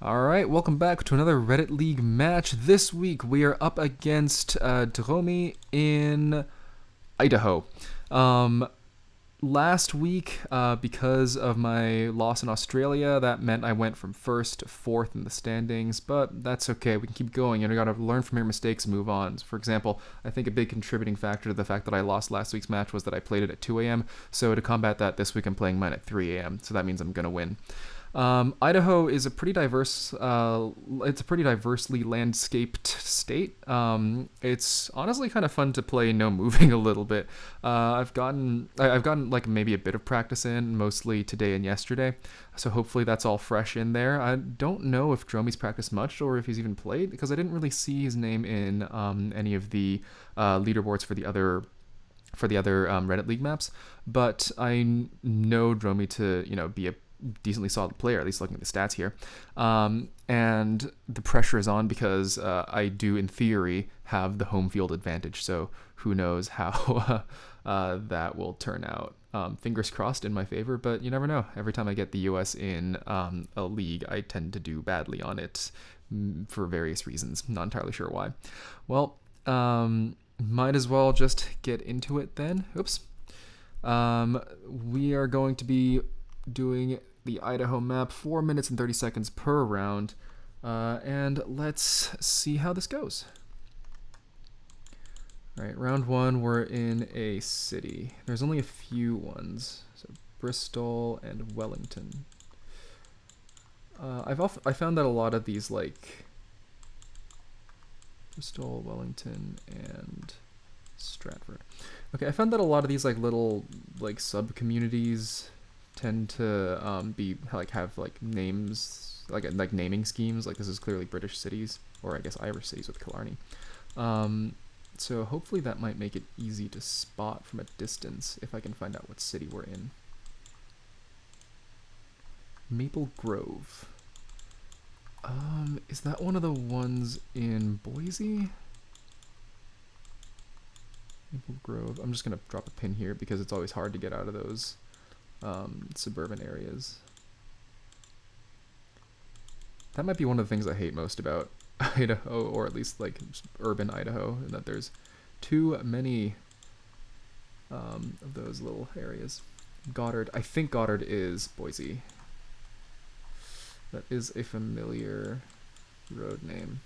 Alright, welcome back to another Reddit League match. This week we are up against Dromi in Idaho. Um, Last week, because of my loss in Australia, that meant I went from first to fourth in the standings, but that's okay. We can keep going. You gotta learn from your mistakes and move on. For example, I think a big contributing factor to the fact that I lost last week's match was that I played it at 2 a.m., so to combat that, this week I'm playing mine at 3 a.m., so that means I'm gonna win. Idaho is a pretty diverse. It's a pretty diversely landscaped state. It's honestly kind of fun to play no moving a little bit. I've gotten like maybe a bit of practice in, mostly today and yesterday. So hopefully that's all fresh in there. I don't know if Dromi's practiced much or if he's even played because I didn't really see his name in any of the leaderboards for the other Reddit League maps. But I know Dromi to be a decently solid player, at least looking at the stats here. And the pressure is on because I do, in theory, have the home field advantage. So who knows how that will turn out. Fingers crossed in my favor, but you never know. Every time I get the US in a league, I tend to do badly on it for various reasons. Not entirely sure why. Well, might as well just get into it then. Oops. We are going to be doing the Idaho map, 4 minutes and 30 seconds per round, and let's see how this goes. All right, round one, we're in a city. There's only a few ones, so Bristol and Wellington. I found that a lot of these, like Bristol, Wellington, and Stratford. Okay, I found that a lot of these like little like sub communities tend to be like have like names like naming schemes. Like this is clearly British cities, or I guess Irish cities with Killarney. So hopefully that might make it easy to spot from a distance if I can find out what city we're in. Maple Grove. Is that one of the ones in Boise? Maple Grove. I'm just gonna drop a pin here because it's always hard to get out of those suburban areas. That might be one of the things I hate most about Idaho, or at least like urban Idaho, and that there's too many of those little areas. Goddard. I think Goddard is Boise. That is a familiar road name.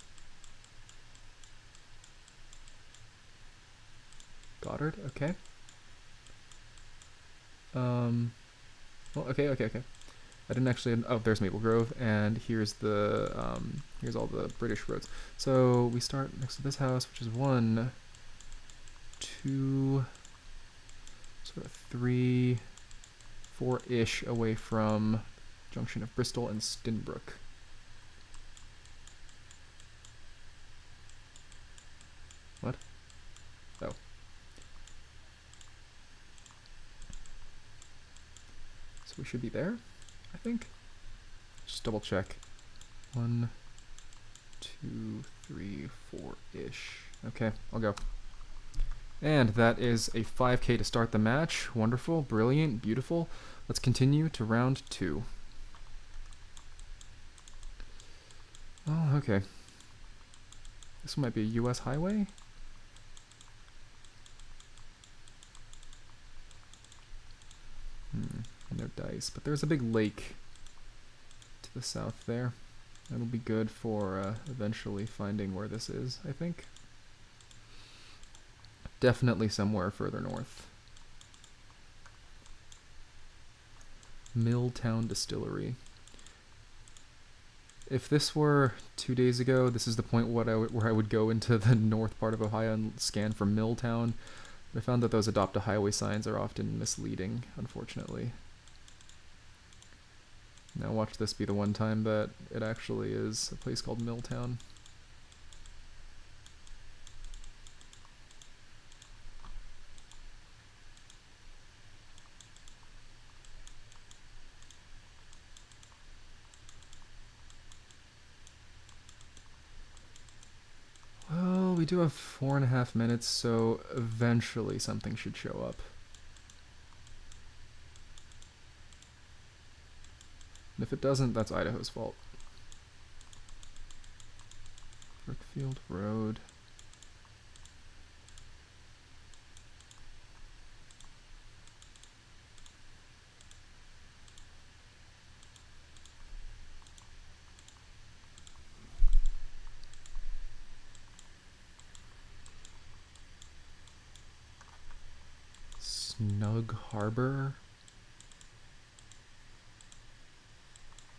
Goddard, okay. Well, okay. I didn't actually. Oh, there's Maple Grove, and here's the here's all the British roads. So we start next to this house, which is 1, 2, sort of 3, 4-ish away from junction of Bristol and Stinbrook. What? Oh. So we should be there, I think. Just double check. 1, 2, 3, 4-ish. Okay, I'll go. And that is a 5K to start the match. Wonderful, brilliant, beautiful. Let's continue to round 2. Oh, okay. This might be a US highway? No dice, but there's a big lake to the south there. That'll be good for eventually finding where this is, I think. Definitely somewhere further north. Milltown Distillery. If this were 2 days ago, this is the point where I would go into the north part of Ohio and scan for Milltown. But I found that those adopt a highway signs are often misleading, unfortunately. Now watch this be the one time that it actually is a place called Milltown. Well, we do have 4.5 minutes, so eventually something should show up. And if it doesn't, that's Idaho's fault. Brookfield Road. Snug Harbor.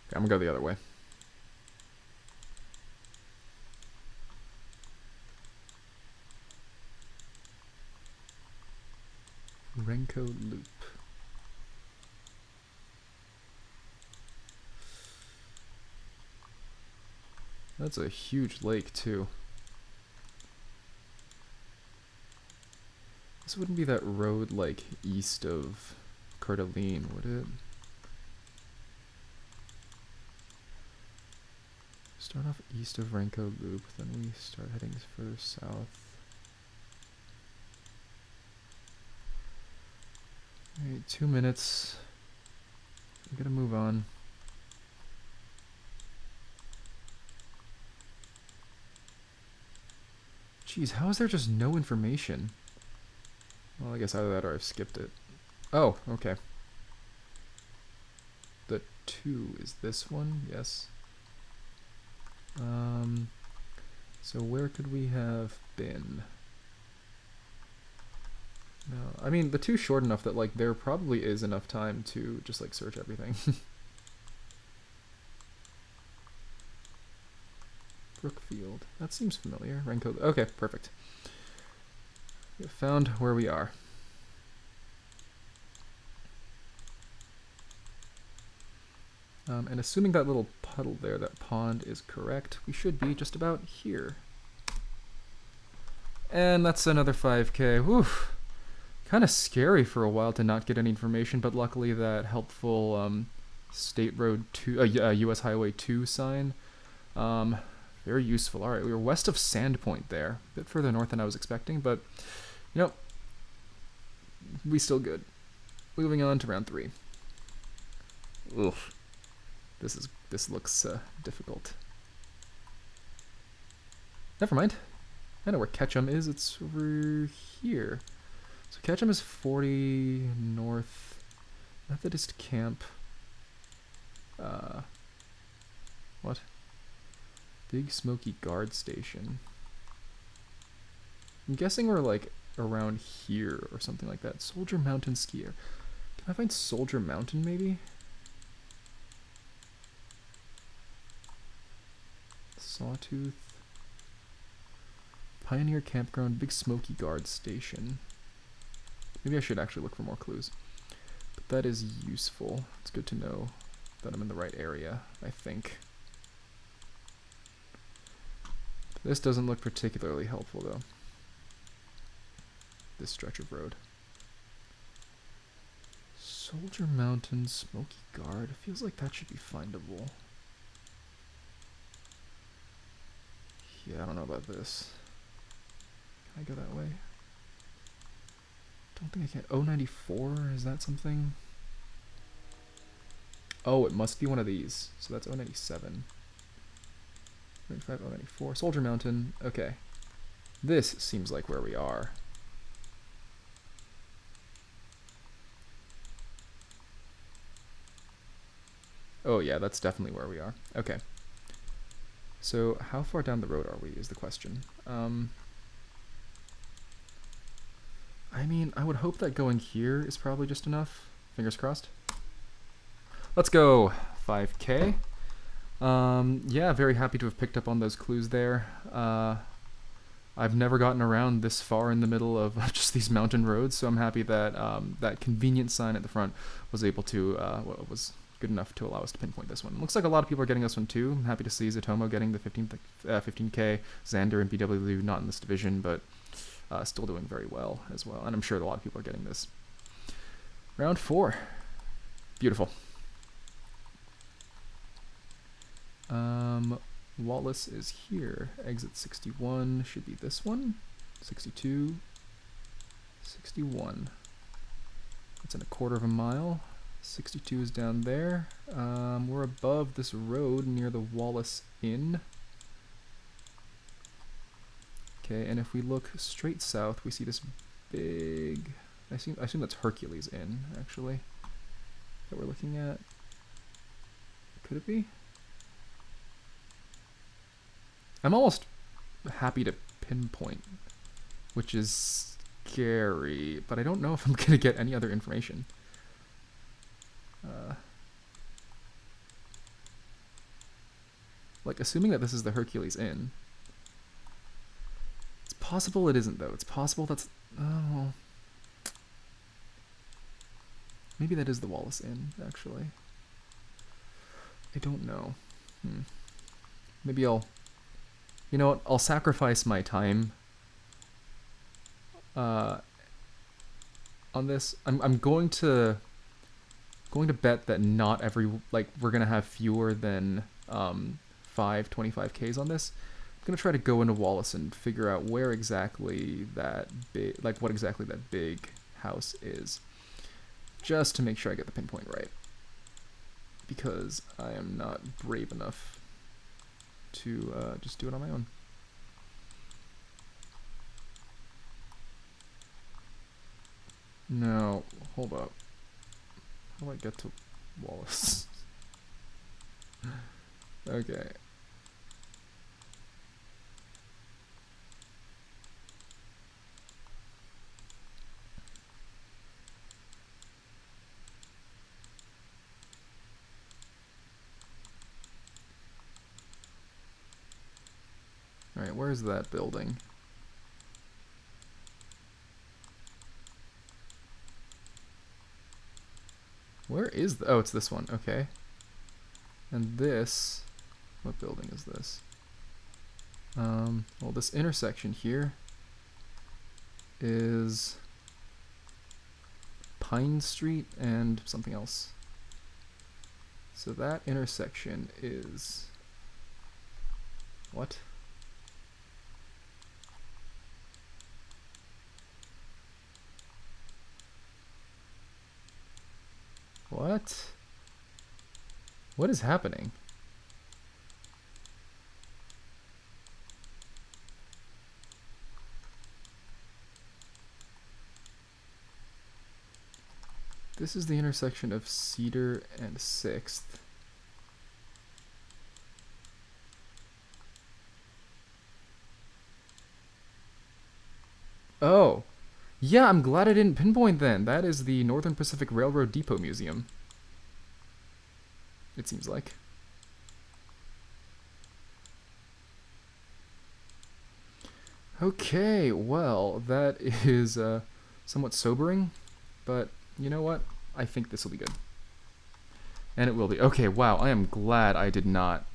Okay, I'm gonna go the other way. Renko Loop. That's a huge lake too. This wouldn't be that road like east of Coeur d'Alene, would it? Start off east of Renko Loop, then we start heading further south. Alright, 2 minutes. We gotta move on. Jeez, how is there just no information? Well, I guess either that or I've skipped it. Oh, okay. The 2 is this one, yes. So where could we have been? No, I mean, the 2's short enough that, like, there probably is enough time to just, like, search everything. Brookfield. That seems familiar. Renko. Okay, perfect. We have found where we are. And assuming that little puddle there, that pond, is correct, we should be just about here. And that's another 5K. Whew. Kind of scary for a while to not get any information, but luckily that helpful State Road 2, US Highway 2 sign. Very useful. Alright, we were west of Sandpoint there. A bit further north than I was expecting, but, you know, we still good. Moving on to round 3. Oof. This looks difficult. Never mind. I know where Ketchum is. It's over here. So Ketchum is 40 north. Methodist Camp. What? Big Smoky Guard Station. I'm guessing we're like around here or something like that. Soldier Mountain Skier. Can I find Soldier Mountain maybe? Sawtooth. Pioneer Campground, Big Smoky Guard Station. Maybe I should actually look for more clues. But that is useful. It's good to know that I'm in the right area, I think. This doesn't look particularly helpful, though. This stretch of road. Soldier Mountain, Smoky Guard. It feels like that should be findable. Yeah, I don't know about this. Can I go that way? Don't think I can. 094, is that something? Oh, it must be one of these. So that's 097. 095, 094. Soldier Mountain. Okay. This seems like where we are. Oh yeah, that's definitely where we are. Okay. So how far down the road are we is the question. I mean, I would hope that going here is probably just enough. Fingers crossed. Let's go. 5K. Yeah, very happy to have picked up on those clues there. I've never gotten around this far in the middle of just these mountain roads, so I'm happy that that convenient sign at the front was able to, was good enough to allow us to pinpoint this one. Looks like a lot of people are getting this one too. I'm happy to see Zatomo getting the 15K, Xander and BW not in this division, but still doing very well as well. And I'm sure a lot of people are getting this. Round 4. Beautiful. Wallace is here. Exit 61 should be this one. 62. 61. That's in a quarter of a mile. 62 is down there. We're above this road near the Wallace Inn. Okay, and if we look straight south, we see this big... I assume that's Hercules Inn, actually, that we're looking at. Could it be? I'm almost happy to pinpoint, which is scary, but I don't know if I'm going to get any other information. Like, assuming that this is the Hercules Inn. It's possible it isn't, though. It's possible that's... Oh... Maybe that is the Wallace Inn, actually. I don't know. Maybe I'll... You know what? I'll sacrifice my time on this. I'm going to bet that not every... Like, we're going to have fewer than 5 25Ks on this. I'm going to try to go into Wallace and figure out where exactly that big... Like, what exactly that big house is. Just to make sure I get the pinpoint right. Because I am not brave enough to just do it on my own. No, hold up. How do I get to Wallace? Okay. Alright, where's that building? Where is the... Oh, it's this one. Okay. And this... What building is this? Well, this intersection here is Pine Street and something else. So that intersection is... What? What? What is happening? This is the intersection of Cedar and 6th. Oh. Yeah, I'm glad I didn't pinpoint then. That is the Northern Pacific Railroad Depot Museum. It seems like. Okay, well, that is somewhat sobering, but you know what? I think this will be good. And it will be. Okay, wow, I am glad I did not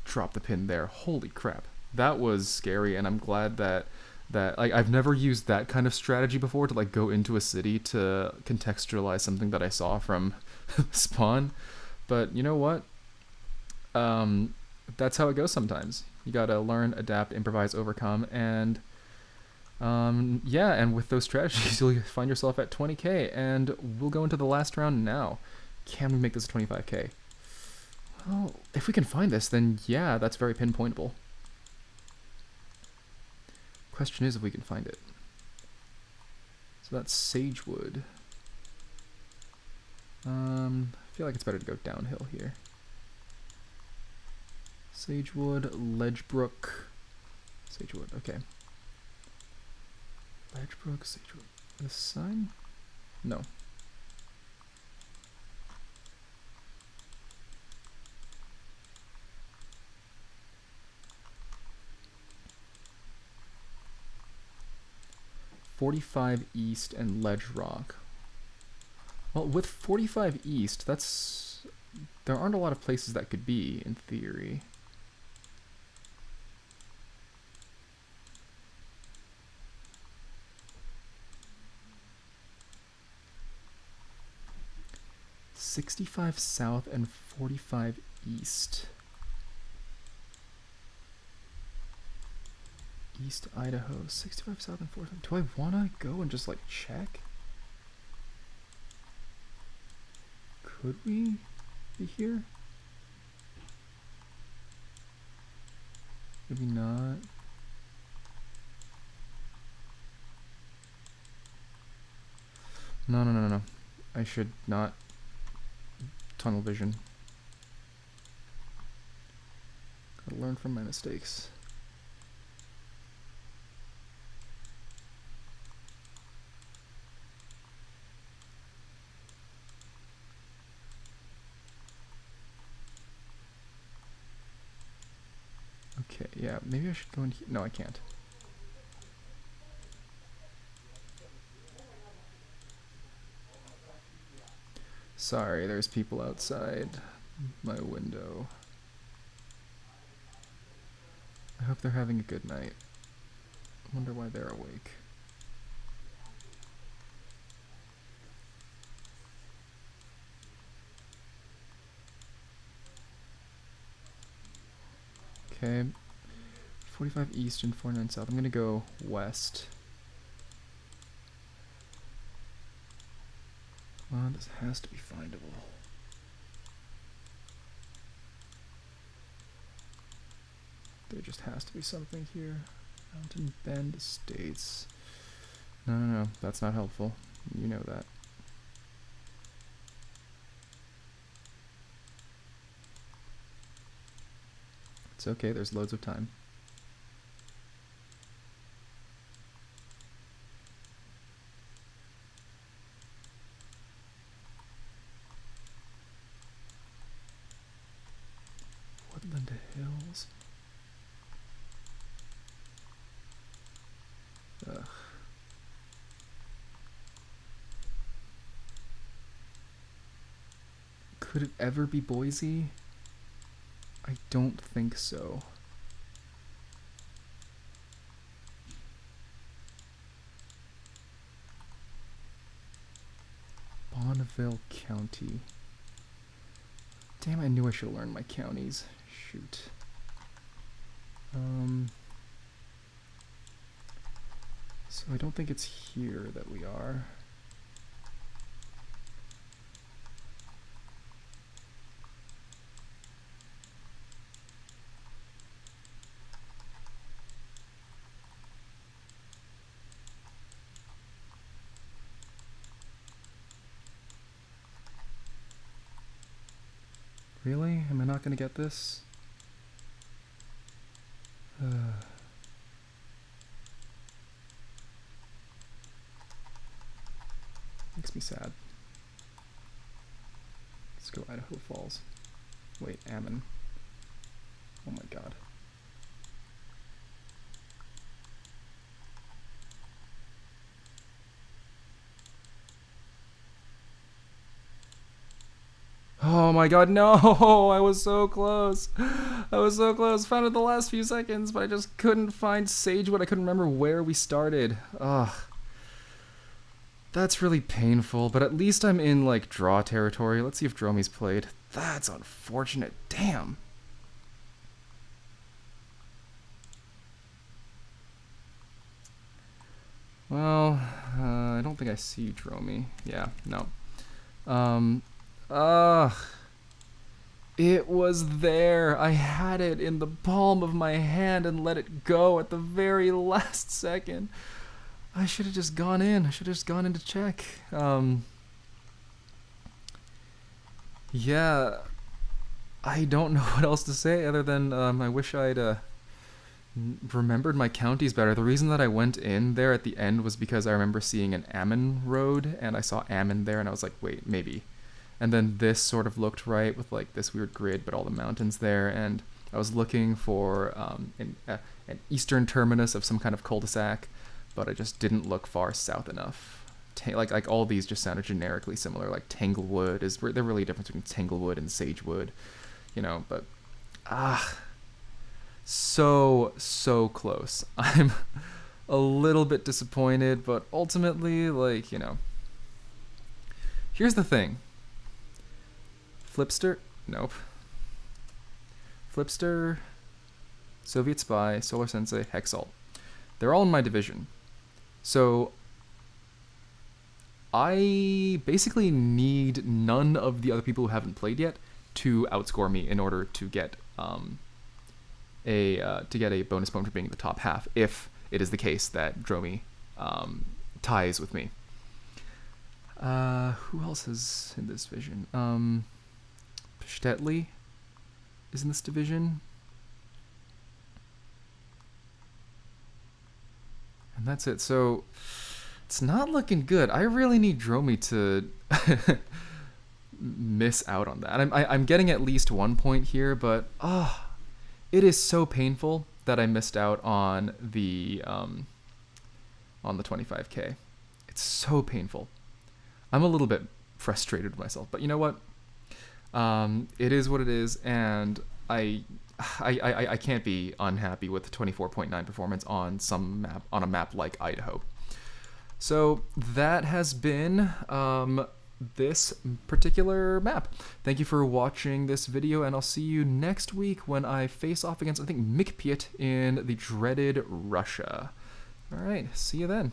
drop the pin there. Holy crap. That was scary, and I'm glad that like I've never used that kind of strategy before to like go into a city to contextualize something that I saw from Spawn. But you know what? That's how it goes sometimes. You gotta learn, adapt, improvise, overcome, and yeah, and with those strategies, you'll find yourself at 20k, and we'll go into the last round now. Can we make this a 25k? Well, if we can find this, then yeah, that's very pinpointable. Question is if we can find it. So that's Sagewood. I feel like it's better to go downhill here. Sagewood, Ledgebrook, Sagewood, okay. Ledgebrook, Sagewood. This sign? No. .45 East and Ledge Rock. Well, with 45 East, that's... There aren't a lot of places that could be, in theory. .65 South and 45 East. East Idaho, 65 South and 45. Do I want to go and just like check? Could we be here? Maybe not. No, no, no, no, no. I should not. Tunnel vision. Gotta learn from my mistakes. Okay, yeah, maybe I should go in here. No, I can't. Sorry, there's people outside my window. I hope they're having a good night. I wonder why they're awake. Okay. 45 east and 49 south. I'm gonna go west. This has to be findable. There just has to be something here. Mountain Bend Estates. No, no, no. That's not helpful. You know that. It's okay. There's loads of time. Woodland Hills. Ugh. Could it ever be Boise? I don't think so. Bonneville County. Damn, I knew I should have learned my counties. Shoot. So I don't think it's here that we are. Really? Am I not gonna get this? Makes me sad. Let's go Idaho Falls. Wait, Ammon. Oh my god. Oh my god, no! I was so close. I was so close. Found it the last few seconds, but I just couldn't find Sagewood. I couldn't remember where we started. Ugh. That's really painful, but at least I'm in, like, draw territory. Let's see if Dromi's played. That's unfortunate. Damn. Well, I don't think I see Dromi. Yeah, no. It was there. I had it in the palm of my hand and let it go at the very last second. I should have just gone in. I should have just gone in to check. Yeah. I don't know what else to say other than I wish I'd remembered my counties better. The reason that I went in there at the end was because I remember seeing an Ammon road, and I saw Ammon there, and I was like, wait, maybe. And then this sort of looked right with like this weird grid, but all the mountains there, and I was looking for an eastern terminus of some kind of cul-de-sac, but I just didn't look far south enough. Like all these just sounded generically similar. Like Tanglewood is they're really a difference between Tanglewood and Sagewood, you know. But so close. I'm a little bit disappointed, but ultimately, like, you know. Here's the thing. Flipster? Nope. Flipster, Soviet Spy, Solar Sensei, Hexalt. They're all in my division. So I basically need none of the other people who haven't played yet to outscore me in order to get a bonus point for being in the top half, if it is the case that Dromi ties with me. Who else is in this division? Stetli is in this division. And that's it. So it's not looking good. I really need Dromi to miss out on that. I'm getting at least 1 point here, but it is so painful that I missed out on the 25K. It's so painful. I'm a little bit frustrated with myself, but you know what? It is what it is, and I can't be unhappy with 24.9 performance on a map like Idaho. So that has been this particular map. Thank you for watching this video, and I'll see you next week when I face off against, I think, Mikpiet in the dreaded Russia. All right, see you then.